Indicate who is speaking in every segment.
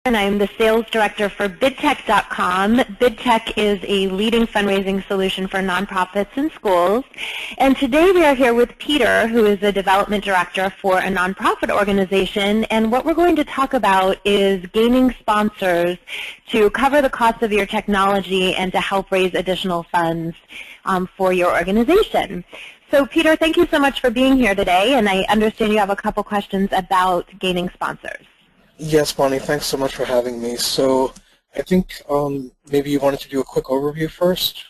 Speaker 1: and I'm the sales director for bidtech.com. Bidtech is a leading fundraising solution for nonprofits and schools. And today we are here with Peter, who is a development director for a nonprofit organization. And what we're going to talk about is gaining sponsors to cover the cost of your technology and to help raise additional funds for your organization. So Peter, thank you so much for being here today. And I understand you have a couple questions about gaining sponsors.
Speaker 2: Yes, Bonnie, thanks so much for having me. So I think maybe you wanted to do a quick overview first?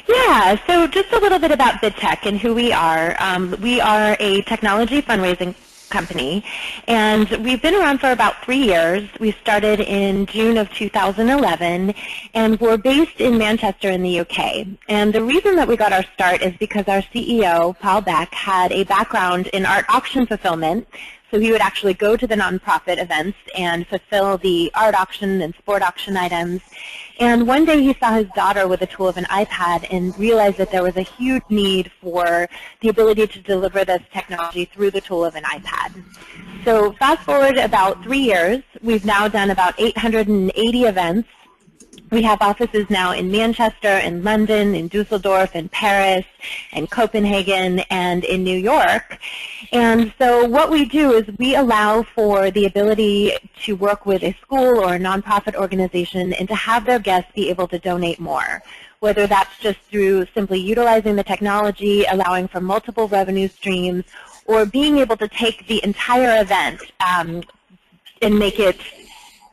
Speaker 1: Yeah, so just a little bit about BidTech and who we are. We are a technology fundraising company, and we've been around for about 3 years. We started in June of 2011, and we're based in Manchester in the UK. And the reason that we got our start is because our CEO, Paul Beck, had a background in art auction fulfillment. So he would actually go to the nonprofit events and fulfill the art auction and sport auction items. And one day he saw his daughter with the tool of an iPad and realized that there was a huge need for the ability to deliver this technology through the tool of an iPad. So fast forward about 3 years, we've now done about 880 events. We have offices now in Manchester, in London, in Dusseldorf, in Paris, in Copenhagen, and in New York. And so what we do is we allow for the ability to work with a school or a nonprofit organization and to have their guests be able to donate more, whether that's just through simply utilizing the technology, allowing for multiple revenue streams, or being able to take the entire event and make it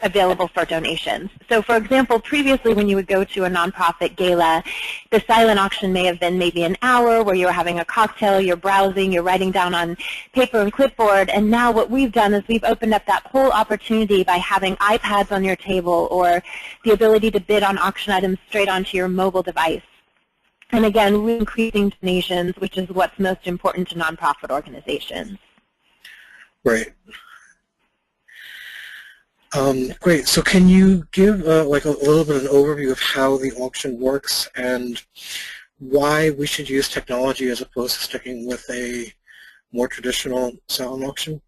Speaker 1: available for donations. So for example, previously when you would go to a nonprofit gala, the silent auction may have been maybe an hour where you're having a cocktail, you're browsing, you're writing down on paper and clipboard, and now what we've done is we've opened up that whole opportunity by having iPads on your table or the ability to bid on auction items straight onto your mobile device. And again, we're increasing donations, which is what's most important to nonprofit organizations.
Speaker 2: Right. Great. So can you give like a little bit of an overview of how the auction works and why we should use technology as opposed to sticking with a more traditional silent auction?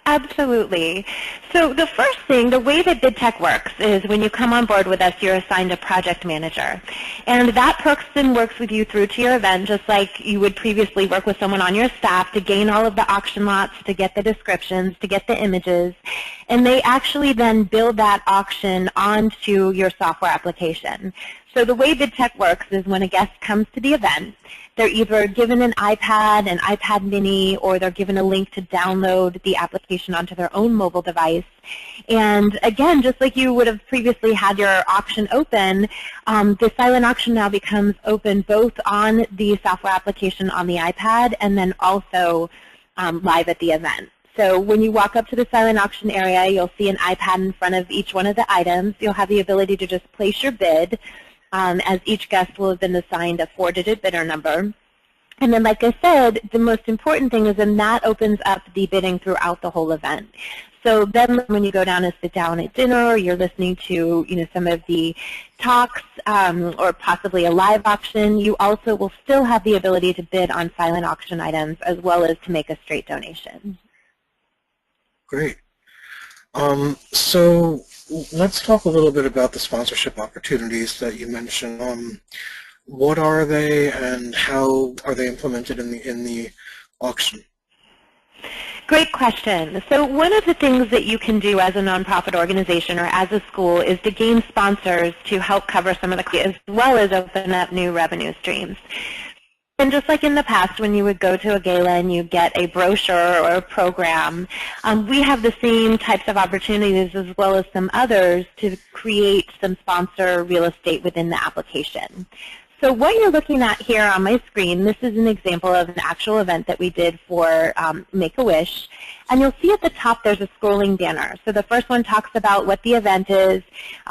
Speaker 1: Absolutely. So the first thing, the way that BidTech works is when you come on board with us, you're assigned a project manager. And that person works with you through to your event, just like you would previously work with someone on your staff to gain all of the auction lots, to get the descriptions, to get the images. And they actually then build that auction onto your software application. So the way BidTech works is when a guest comes to the event, they're either given an iPad mini, or they're given a link to download the application onto their own mobile device. And again, just like you would have previously had your auction open, the silent auction now becomes open both on the software application on the iPad and then also live at the event. So when you walk up to the silent auction area, you'll see an iPad in front of each one of the items. You'll have the ability to just place your bid, as each guest will have been assigned a 4-digit bidder number. And then, like I said, the most important thing is then that opens up the bidding throughout the whole event. So then when you go down and sit down at dinner, or you're listening to some of the talks or possibly a live auction, you also will still have the ability to bid on silent auction items as well as to make a straight donation.
Speaker 2: Great. So let's talk a little bit about the sponsorship opportunities that you mentioned. What are they, and how are they implemented in the auction?
Speaker 1: Great question. So one of the things that you can do as a nonprofit organization or as a school is to gain sponsors to help cover some of the costs, as well as open up new revenue streams. And just like in the past when you would go to a gala and you get a brochure or a program, we have the same types of opportunities as well as some others to create some sponsor real estate within the application. So what you're looking at here on my screen, this is an example of an actual event that we did for Make-A-Wish. And you'll see at the top there's a scrolling banner. So the first one talks about what the event is.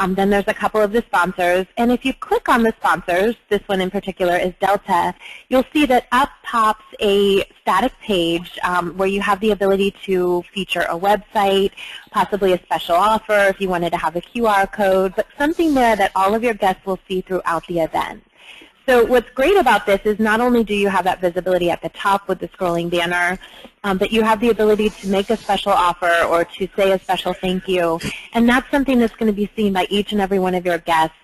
Speaker 1: Then there's a couple of the sponsors. And if you click on the sponsors, this one in particular is Delta, you'll see that up pops a static page where you have the ability to feature a website, possibly a special offer if you wanted to have a QR code, but something there that all of your guests will see throughout the event. So what's great about this is not only do you have that visibility at the top with the scrolling banner, but you have the ability to make a special offer or to say a special thank you. And that's something that's going to be seen by each and every one of your guests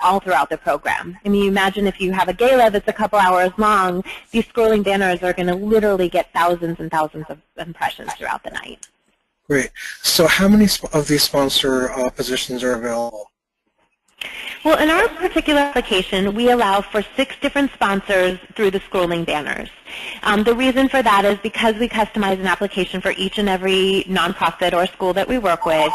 Speaker 1: all throughout the program. I mean, imagine if you have a gala that's a couple hours long, these scrolling banners are going to literally get thousands and thousands of impressions throughout the night.
Speaker 2: Great. So how many of these sponsor positions are available?
Speaker 1: Well, in our particular application, we allow for 6 different sponsors through the scrolling banners. The reason for that is because we customize an application for each and every nonprofit or school that we work with.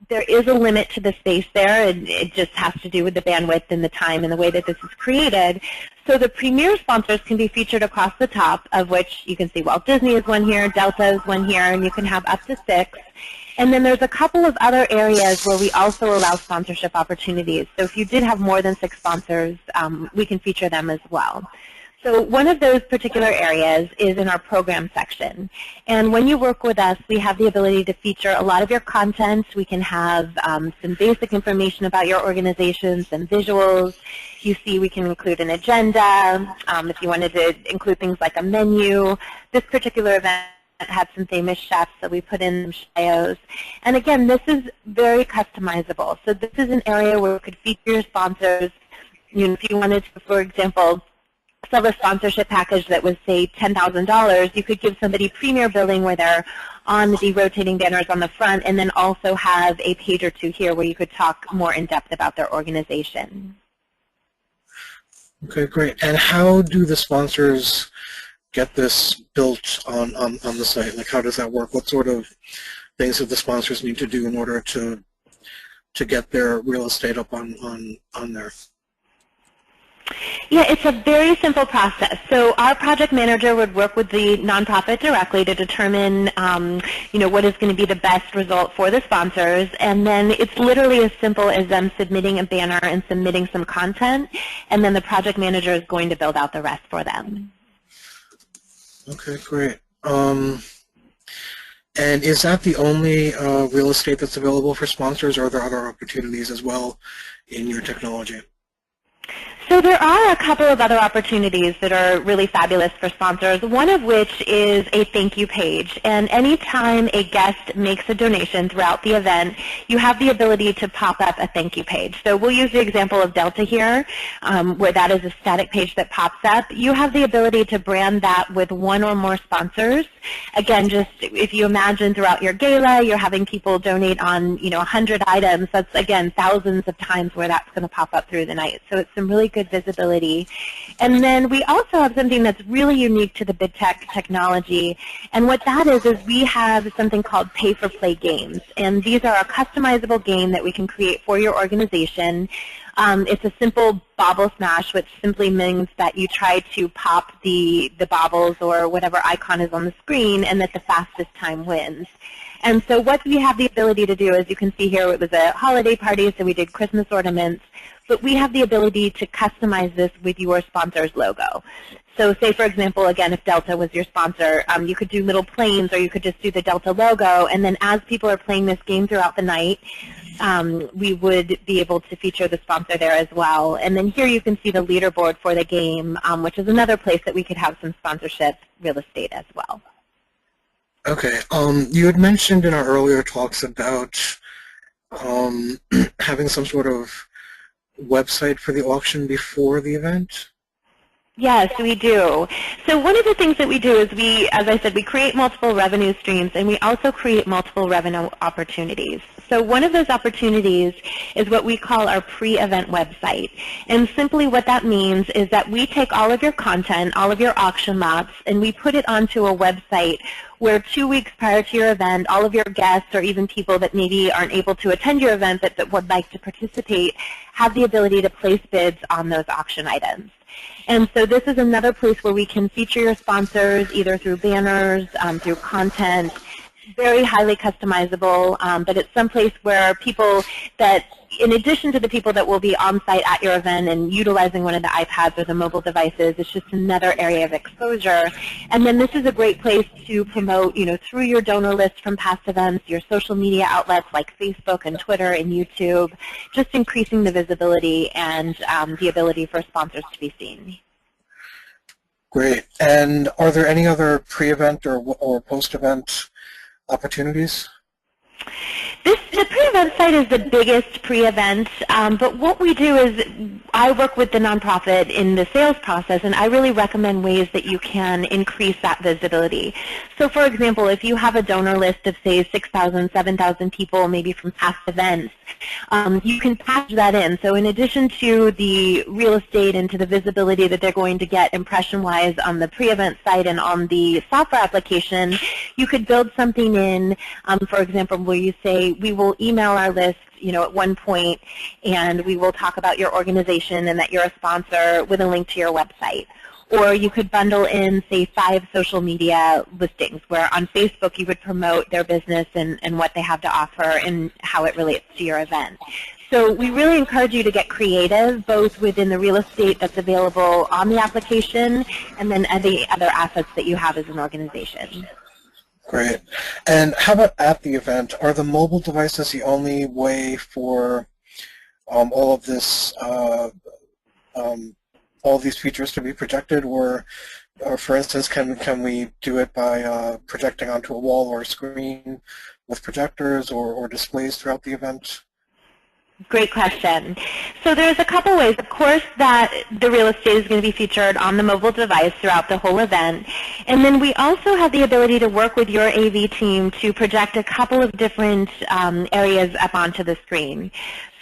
Speaker 1: There is a limit to the space there, and it just has to do with the bandwidth and the time and the way that this is created. So the premier sponsors can be featured across the top, of which you can see Walt Disney is one here, Delta is one here, and you can have up to 6. And then there's a couple of other areas where we also allow sponsorship opportunities. So if you did have more than 6 sponsors, we can feature them as well. So one of those particular areas is in our program section. And when you work with us, we have the ability to feature a lot of your content. We can have some basic information about your organization, some visuals. You see we can include an agenda. If you wanted to include things like a menu. This particular event had some famous chefs, so we put in some bios. And again, this is very customizable. So this is an area where we could feature your sponsors. You know, if you wanted to, for example, sell a sponsorship package that was, say, $10,000, you could give somebody premier billing where they're on the rotating banners on the front, and then also have a page or 2 here where you could talk more in depth about their organization.
Speaker 2: Okay, great. And how do the sponsors get this built on the site? Like, how does that work? What sort of things do the sponsors need to do in order to get their real estate up on there?
Speaker 1: Yeah, it's a very simple process. So our project manager would work with the nonprofit directly to determine, what is going to be the best result for the sponsors, and then it's literally as simple as them submitting a banner and submitting some content, and then the project manager is going to build out the rest for them.
Speaker 2: Okay, great. And is that the only real estate that's available for sponsors, or are there other opportunities as well in your technology?
Speaker 1: So there are a couple of other opportunities that are really fabulous for sponsors, one of which is a thank you page. And anytime a guest makes a donation throughout the event, you have the ability to pop up a thank you page. So we'll use the example of Delta here, where that is a static page that pops up. You have the ability to brand that with 1 or more sponsors. Again, just if you imagine throughout your gala, you're having people donate on 100 items. That's, again, thousands of times where that's going to pop up through the night. So it's some really good visibility. And then we also have something that's really unique to the BidTech technology. And what that is we have something called pay-for-play games. And these are a customizable game that we can create for your organization. It's a simple bobble smash, which simply means that you try to pop the bobbles or whatever icon is on the screen, and that the fastest time wins. And so what we have the ability to do, as you can see here, it was a holiday party, so we did Christmas ornaments, but we have the ability to customize this with your sponsor's logo. So say, for example, again, if Delta was your sponsor, you could do little planes, or you could just do the Delta logo, and then as people are playing this game throughout the night, we would be able to feature the sponsor there as well. And then here you can see the leaderboard for the game, which is another place that we could have some sponsorship real estate as well.
Speaker 2: Okay. You had mentioned in our earlier talks about having some sort of website for the auction before the event.
Speaker 1: Yes, we do. So one of the things that we do is as I said, we create multiple revenue streams, and we also create multiple revenue opportunities. So one of those opportunities is what we call our pre-event website. And simply what that means is that we take all of your content, all of your auction lots, and we put it onto a website where 2 weeks prior to your event, all of your guests or even people that maybe aren't able to attend your event but would like to participate have the ability to place bids on those auction items. And so this is another place where we can feature your sponsors either through banners, through content. very highly customizable, but it's someplace where people that, in addition to the people that will be on site at your event and utilizing one of the iPads or the mobile devices, it's just another area of exposure. And then this is a great place to promote, through your donor list from past events, your social media outlets like Facebook and Twitter and YouTube, just increasing the visibility and the ability for sponsors to be seen.
Speaker 2: Great. And are there any other pre-event or post-event opportunities?
Speaker 1: The pre-event site is the biggest pre-event, but what we do is I work with the nonprofit in the sales process, and I really recommend ways that you can increase that visibility. So for example, if you have a donor list of, say, 6,000, 7,000 people, maybe from past events, you can package that in. So in addition to the real estate and to the visibility that they're going to get impression-wise on the pre-event site and on the software application, you could build something in, for example, where you say, we will email our list at one point, and we will talk about your organization and that you're a sponsor with a link to your website. Or you could bundle in, say, 5 social media listings, where on Facebook you would promote their business and what they have to offer and how it relates to your event. So we really encourage you to get creative, both within the real estate that's available on the application and then the other assets that you have as an organization.
Speaker 2: Great. And how about at the event? Are the mobile devices the only way for all of this, all of these features to be projected, or for instance, can we do it by projecting onto a wall or a screen with projectors or displays throughout the event?
Speaker 1: Great question. So there's a couple ways. Of course, that the real estate is going to be featured on the mobile device throughout the whole event. And then we also have the ability to work with your AV team to project a couple of different areas up onto the screen.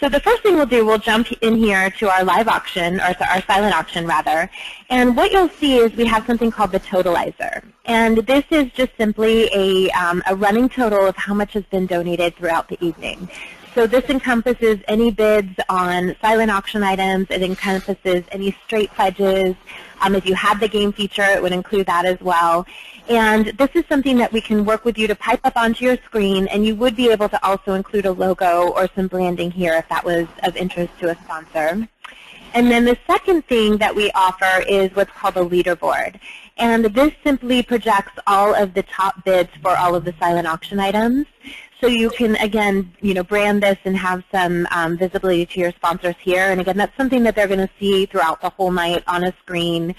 Speaker 1: So the first thing we'll do, we'll jump in here to our live auction, or our silent auction rather, and what you'll see is we have something called the totalizer. And this is just simply a running total of how much has been donated throughout the evening. So this encompasses any bids on silent auction items. It encompasses any straight pledges. If you had the game feature, it would include that as well. And this is something that we can work with you to pipe up onto your screen, and you would be able to also include a logo or some branding here if that was of interest to a sponsor. And then the second thing that we offer is what's called a leaderboard. And this simply projects all of the top bids for all of the silent auction items. So you can, again, brand this and have some visibility to your sponsors here. And again, that's something that they're going to see throughout the whole night on a screen.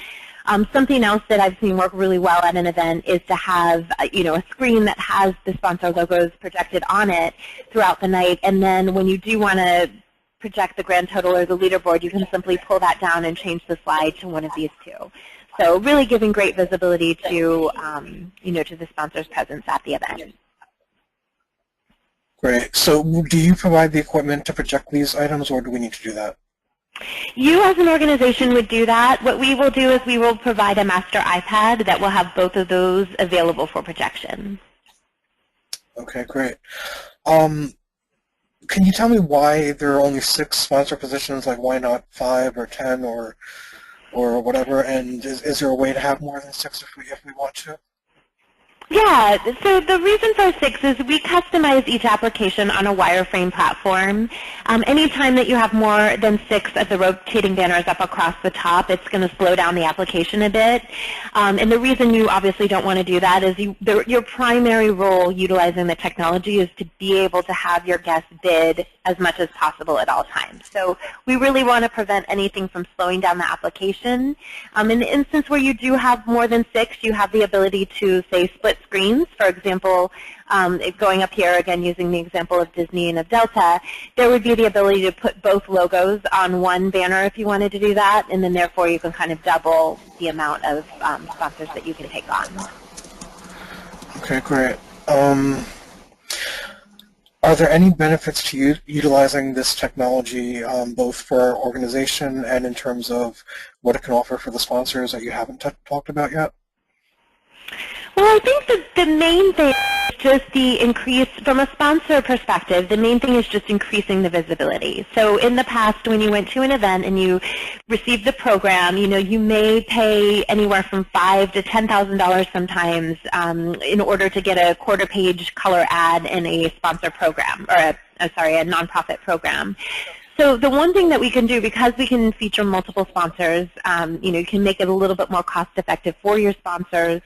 Speaker 1: Something else that I've seen work really well at an event is to have, a screen that has the sponsor logos projected on it throughout the night. And then when you do want to project the grand total or the leaderboard, you can simply pull that down and change the slide to one of these two. So really giving great visibility to, to the sponsor's presence at the event.
Speaker 2: Great. So do you provide the equipment to project these items, or do we need to do that?
Speaker 1: You as an organization would do that. What we will do is we will provide a master iPad that will have both of those available for projection. Okay,
Speaker 2: great. Can you tell me why there are only 6 sponsor positions? Like, why not 5 or 10 or whatever? And is there a way to have more than 6 if we want to?
Speaker 1: Yeah, so the reason for 6 is we customize each application on a wireframe platform. Anytime that you have more than 6 of the rotating banners up across the top, it's going to slow down the application a bit. And the reason you obviously don't want to do that is your primary role utilizing the technology is to be able to have your guests bid as much as possible at all times. So we really want to prevent anything from slowing down the application. In the instance where you do have more than 6, you have the ability to, say, split screens. For example, going up here again using the example of Disney and of Delta, there would be the ability to put both logos on one banner if you wanted to do that, and then therefore you can kind of double the amount of sponsors that you can take on.
Speaker 2: Okay, great. Are there any benefits to utilizing this technology, both for our organization and in terms of what it can offer for the sponsors that you haven't talked about yet?
Speaker 1: Well, I think that the main thing is just the increase, from a sponsor perspective, the main thing is just increasing the visibility. So in the past, when you went to an event and you received the program, you may pay anywhere from $5,000 to $10,000 sometimes in order to get a quarter-page color ad in a sponsor program, or a nonprofit program. So the one thing that we can do, because we can feature multiple sponsors, you can make it a little bit more cost-effective for your sponsors.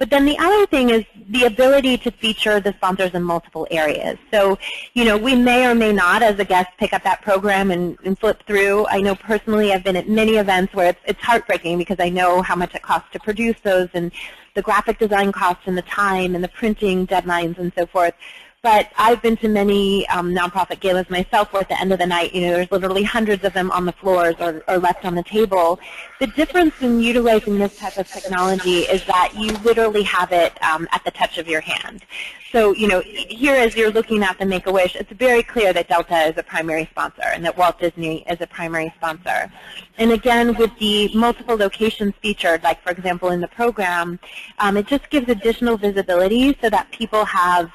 Speaker 1: But then the other thing is the ability to feature the sponsors in multiple areas. So, we may or may not, as a guest, pick up that program and flip through. I know personally I've been at many events where it's heartbreaking because I know how much it costs to produce those, and the graphic design costs and the time and the printing deadlines and so forth. But I've been to many nonprofit galas myself where at the end of the night, there's literally hundreds of them on the floors or left on the table. The difference in utilizing this type of technology is that you literally have it at the touch of your hand. So, here as you're looking at the Make-A-Wish, it's very clear that Delta is a primary sponsor and that Walt Disney is a primary sponsor. And again, with the multiple locations featured, like for example in the program, it just gives additional visibility so that people have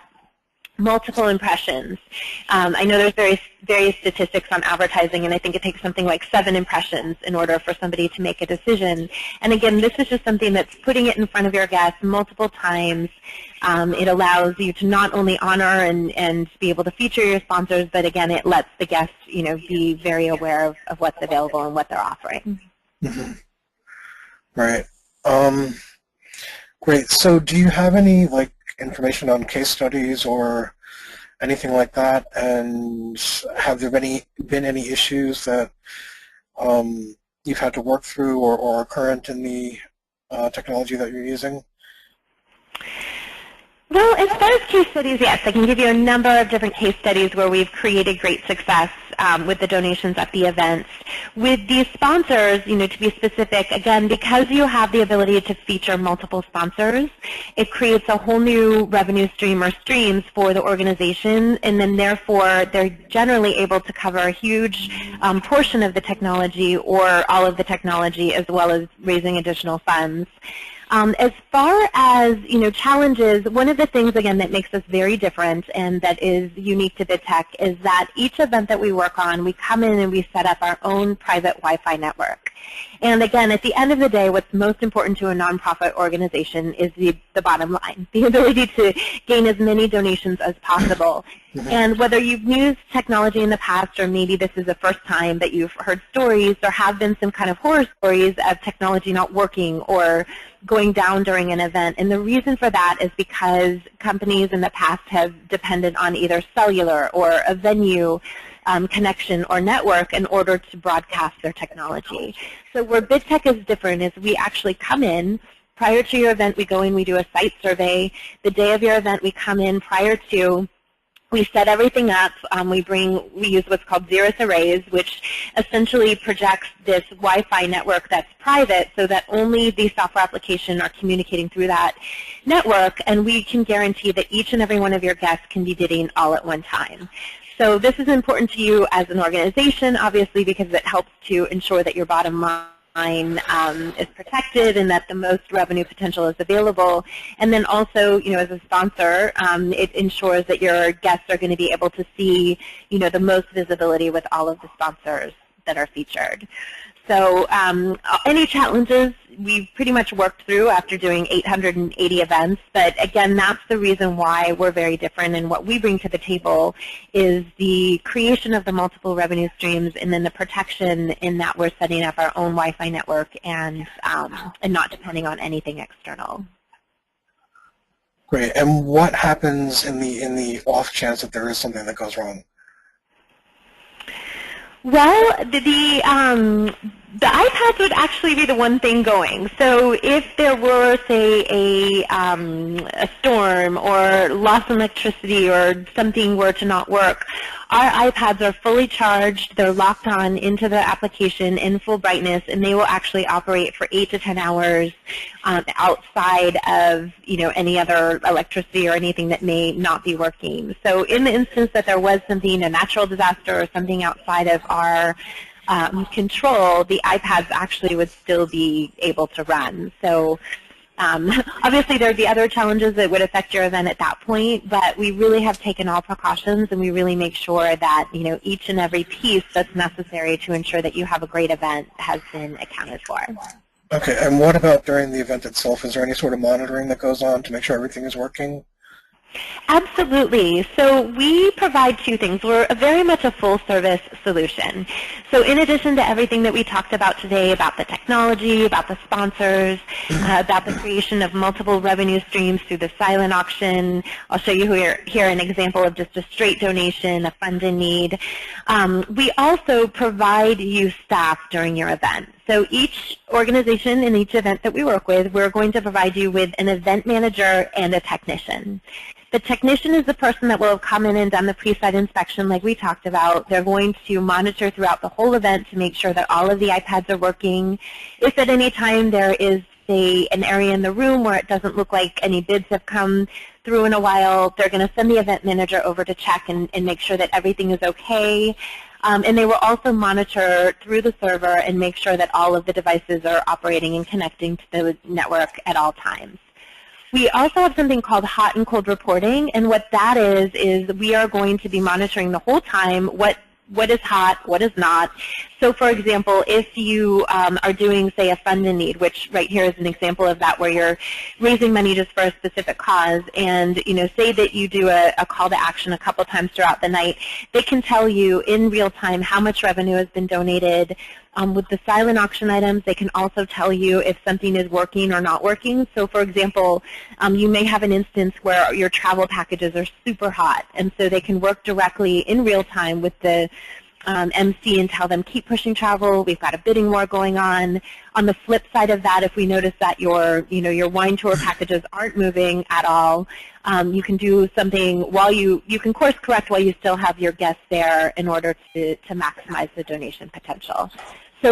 Speaker 1: multiple impressions. I know there's various statistics on advertising, and I think it takes something like 7 impressions in order for somebody to make a decision. And again, this is just something that's putting it in front of your guests multiple times. It allows you to not only honor and be able to feature your sponsors, but again, it lets the guests, be very aware of what's available and what they're offering.
Speaker 2: Mm-hmm. Right. Great. So do you have any information on case studies or anything like that, and have there been any issues that you've had to work through or are current in the technology that you're using?
Speaker 1: Well, as far as case studies, yes, I can give you a number of different case studies where we've created great success with the donations at the events. With these sponsors, to be specific, again, because you have the ability to feature multiple sponsors, it creates a whole new revenue stream or streams for the organization, and then therefore they're generally able to cover a huge portion of the technology or all of the technology, as well as raising additional funds. As far as challenges, one of the things again that makes us very different and that is unique to BidTech is that each event that we work on, we come in and we set up our own private Wi-Fi network. And again, at the end of the day, what's most important to a nonprofit organization is the bottom line, the ability to gain as many donations as possible. And whether you've used technology in the past or maybe this is the first time that you've heard stories, there have been some kind of horror stories of technology not working or going down during an event. And the reason for that is because companies in the past have depended on either cellular or a venue connection or network in order to broadcast their technology. So where BidTech is different is we actually come in. Prior to your event, we go in, we do a site survey. The day of your event, we come in prior to. We set everything up. We use what's called Xeris arrays, which essentially projects this Wi-Fi network that's private so that only the software application are communicating through that network, and we can guarantee that each and every one of your guests can be bidding all at one time. So this is important to you as an organization, obviously, because it helps to ensure that your bottom line is protected and that the most revenue potential is available. And then also, as a sponsor, it ensures that your guests are going to be able to see, the most visibility with all of the sponsors that are featured. So any challenges we've pretty much worked through after doing 880 events, but again, that's the reason why we're very different, and what we bring to the table is the creation of the multiple revenue streams and then the protection in that we're setting up our own Wi-Fi network and not depending on anything external.
Speaker 2: Great. And what happens in the off chance that there is something that goes wrong?
Speaker 1: Well, the iPads would actually be the one thing going. So if there were, say, a storm or loss in electricity or something were to not work, our iPads are fully charged. They're locked on into the application in full brightness, and they will actually operate for 8 to 10 hours outside of any other electricity or anything that may not be working. So in the instance that there was something, a natural disaster or something outside of our control, the iPads actually would still be able to run. So Obviously, there'd be other challenges that would affect your event at that point, but we really have taken all precautions, and we really make sure that each and every piece that's necessary to ensure that you have a great event has been accounted for.
Speaker 2: Okay, and what about during the event itself? Is there any sort of monitoring that goes on to make sure everything is working?
Speaker 1: Absolutely. So we provide two things. We're very much a full-service solution. So in addition to everything that we talked about today about the technology, about the sponsors, about the creation of multiple revenue streams through the silent auction, I'll show you here an example of just a straight donation, a fund in need. We also provide you staff during your event. So each organization in each event that we work with, we're going to provide you with an event manager and a technician. The technician is the person that will have come in and done the pre-site inspection like we talked about. They're going to monitor throughout the whole event to make sure that all of the iPads are working. If at any time there is, say, an area in the room where it doesn't look like any bids have come through in a while, they're going to send the event manager over to check and make sure that everything is okay. And they will also monitor through the server and make sure that all of the devices are operating and connecting to the network at all times. We also have something called hot and cold reporting, and what that is we are going to be monitoring the whole time what is hot, what is not. So for example, if you are doing, say, a fund in need, which right here is an example of that where you're raising money just for a specific cause, and say that you do a call to action a couple times throughout the night, they can tell you in real time how much revenue has been donated. With the silent auction items, they can also tell you if something is working or not working. So for example, you may have an instance where your travel packages are super hot, and so they can work directly in real time with the MC and tell them, keep pushing travel, we've got a bidding war going on. On the flip side of that, if we notice that your wine tour packages aren't moving at all, you can do something while you can course correct while you still have your guests there in order to maximize the donation potential. So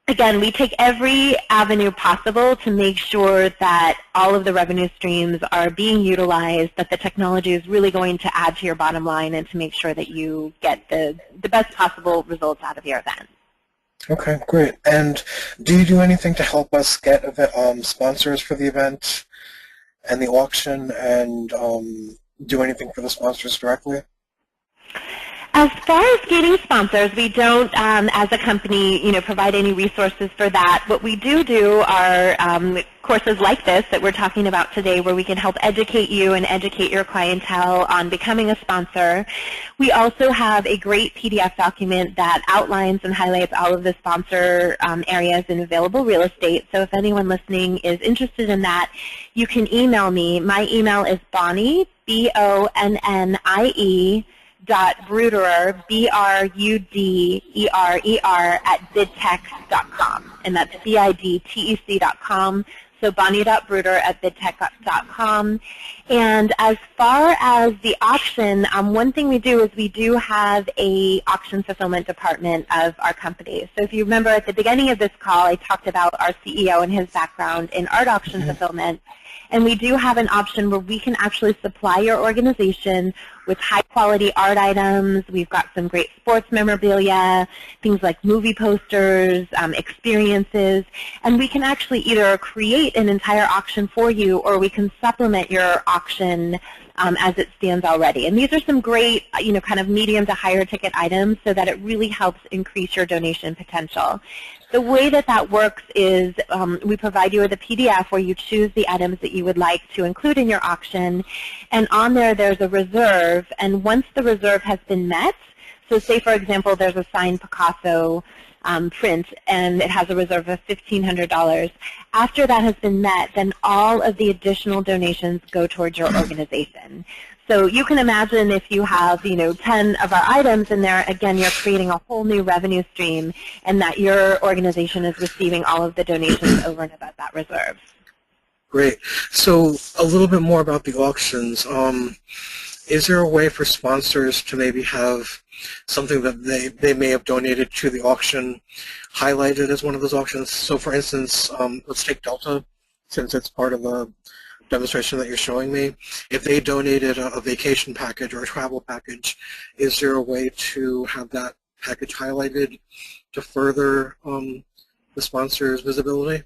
Speaker 1: again, we take every avenue possible to make sure that all of the revenue streams are being utilized, that the technology is really going to add to your bottom line, and to make sure that you get the best possible results out of your event.
Speaker 2: Okay, great. And do you do anything to help us get sponsors for the event and the auction, and do anything for the sponsors directly?
Speaker 1: As far as gaining sponsors, we don't, as a company, provide any resources for that. What we do are courses like this that we're talking about today, where we can help educate you and educate your clientele on becoming a sponsor. We also have a great PDF document that outlines and highlights all of the sponsor areas in available real estate. So if anyone listening is interested in that, you can email me. My email is Bonnie, BONNIE, .bruderer, BRUDERER, @bidtech.com, and that's BIDTEC.com. So bonnie.bruder@bidtech.com. And as far as the auction, one thing we do is we do have a auction fulfillment department of our company. So if you remember at the beginning of this call, I talked about our CEO and his background in art auction fulfillment. And we do have an option where we can actually supply your organization with high-quality art items. We've got some great sports memorabilia, things like movie posters, experiences. And we can actually either create an entire auction for you, or we can supplement your auction as it stands already. And these are some great, kind of medium to higher ticket items, so that it really helps increase your donation potential. The way that that works is we provide you with a PDF where you choose the items that you would like to include in your auction, and on there's a reserve, and once the reserve has been met, so say for example there's a signed Picasso print and it has a reserve of $1,500, after that has been met, then all of the additional donations go towards your organization. So you can imagine if you have, 10 of our items in there, again, you're creating a whole new revenue stream, and that your organization is receiving all of the donations over and above that reserve.
Speaker 2: Great. So a little bit more about the auctions. Is there a way for sponsors to maybe have something that they may have donated to the auction highlighted as one of those auctions? So for instance, let's take Delta, since it's part of a demonstration that you're showing me. If they donated a vacation package or a travel package, is there a way to have that package highlighted to further the sponsor's visibility?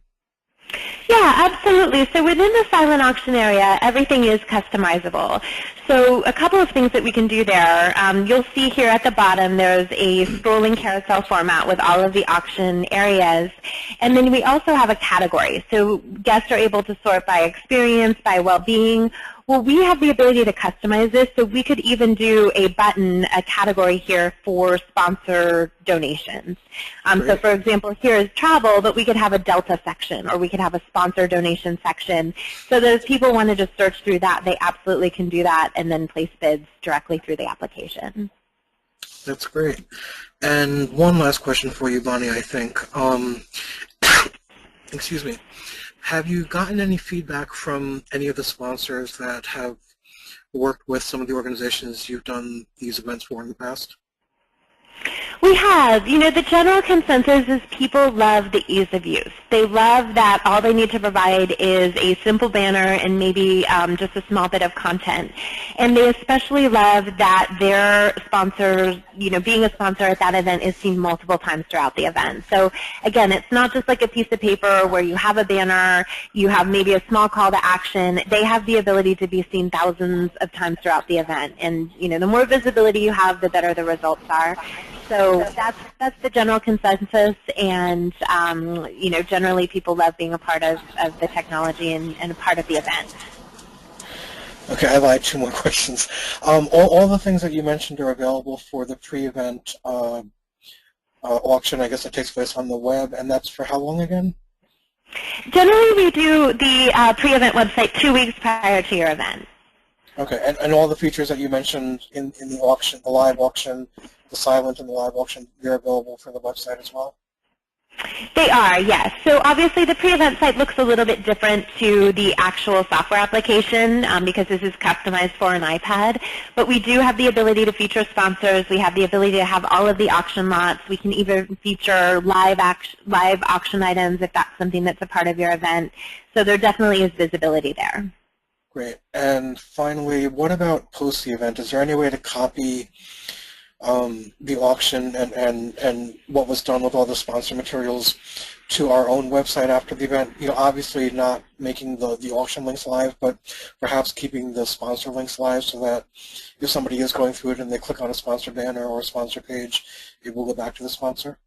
Speaker 1: Yeah, absolutely. So within the silent auction area, everything is customizable. So a couple of things that we can do there. You'll see here at the bottom there's a scrolling carousel format with all of the auction areas. And then we also have a category. So guests are able to sort by experience, by well-being. Well, we have the ability to customize this, so we could even do a button, a category here for sponsor donations. So for example, here is travel, but we could have a Delta section, or we could have a sponsor donation section. So that if people want to just search through that, they absolutely can do that and then place bids directly through the application.
Speaker 2: That's great. And one last question for you, Bonnie, I think. Excuse me. Have you gotten any feedback from any of the sponsors that have worked with some of the organizations you've done these events for in the past?
Speaker 1: We have. You know, the general consensus is people love the ease of use. They love that all they need to provide is a simple banner and maybe just a small bit of content. And they especially love that their sponsors, you know, being a sponsor at that event is seen multiple times throughout the event. So again, it's not just like a piece of paper where you have a banner, you have maybe a small call to action. They have the ability to be seen thousands of times throughout the event. And, you know, the more visibility you have, the better the results are. So that's the general consensus, and you know, generally people love being a part of the technology and a part of the event.
Speaker 2: Okay, I lied. 2 more questions. All the things that you mentioned are available for the pre-event auction, I guess, that takes place on the web, and that's for how long again?
Speaker 1: Generally, we do the pre-event website 2 weeks prior to your event.
Speaker 2: Okay, and all the features that you mentioned in the auction, the live auction, the silent and the live auction, they're available for the website as well?
Speaker 1: They are, yes. So obviously the pre-event site looks a little bit different to the actual software application because this is customized for an iPad. But we do have the ability to feature sponsors. We have the ability to have all of the auction lots. We can even feature live auction items if that's something that's a part of your event. So there definitely is visibility there.
Speaker 2: Great. And finally, what about post the event? Is there any way to copy the auction and what was done with all the sponsor materials to our own website after the event? You know, obviously not making the auction links live, but perhaps keeping the sponsor links live so that if somebody is going through it and they click on a sponsor banner or a sponsor page, it will go back to the sponsor?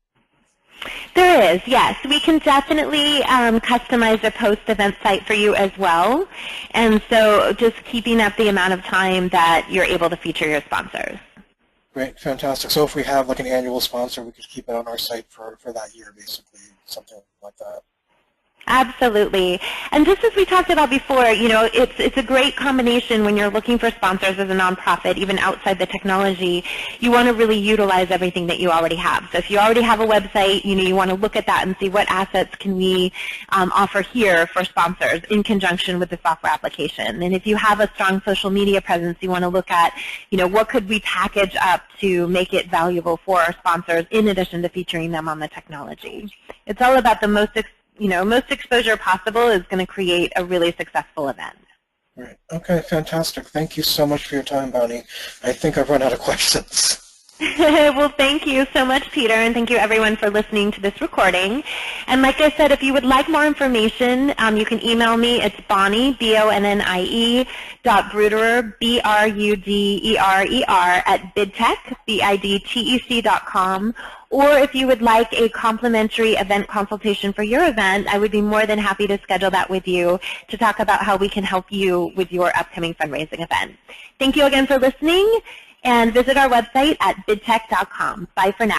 Speaker 1: There is, yes. We can definitely customize a post-event site for you as well. And so just keeping up the amount of time that you're able to feature your sponsors.
Speaker 2: Great, fantastic. So if we have like an annual sponsor, we could keep it on our site for that year, basically, something like that.
Speaker 1: Absolutely. And just as we talked about before, you know, it's a great combination when you're looking for sponsors as a nonprofit, even outside the technology. You want to really utilize everything that you already have. So if you already have a website, you know, you want to look at that and see what assets can we offer here for sponsors in conjunction with the software application. And if you have a strong social media presence, you want to look at, you know, what could we package up to make it valuable for our sponsors in addition to featuring them on the technology. It's all about the most exposure possible is going to create a really successful event.
Speaker 2: Right. Okay, fantastic. Thank you so much for your time, Bonnie. I think I've run out of questions.
Speaker 1: Well, thank you so much, Peter, and thank you everyone for listening to this recording. And like I said, if you would like more information, you can email me. It's Bonnie, BONNIE, .Bruderer, BRUDERER, at bidtech, BIDTEC.com. Or if you would like a complimentary event consultation for your event, I would be more than happy to schedule that with you to talk about how we can help you with your upcoming fundraising event. Thank you again for listening, and visit our website at bidtech.com. Bye for now.